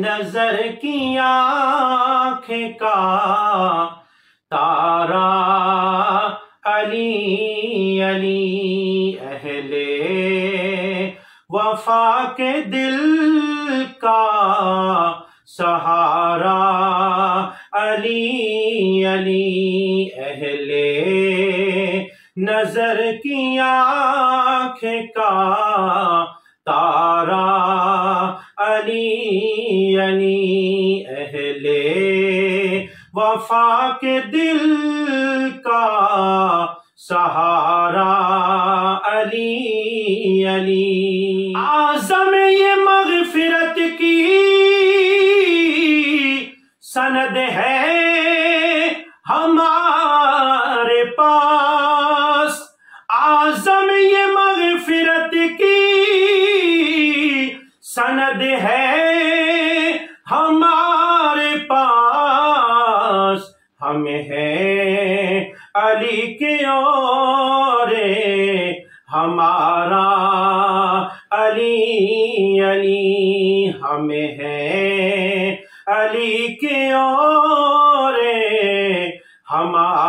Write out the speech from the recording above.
नजर की आंखें का तारा अली अली, अहले वफा के दिल का सहारा अली अली, अहले नजर की आंखें का तारा अली अली, अहले वफा के दिल का सहारा अली अली। आज़म ये मग़फ़िरत की सनद है हमारे पास, आज़म ये मग़फ़िरत की सनद है हमारे पास। हम हैं अली के और हमारा अली अली, हम हैं अली के और हमारा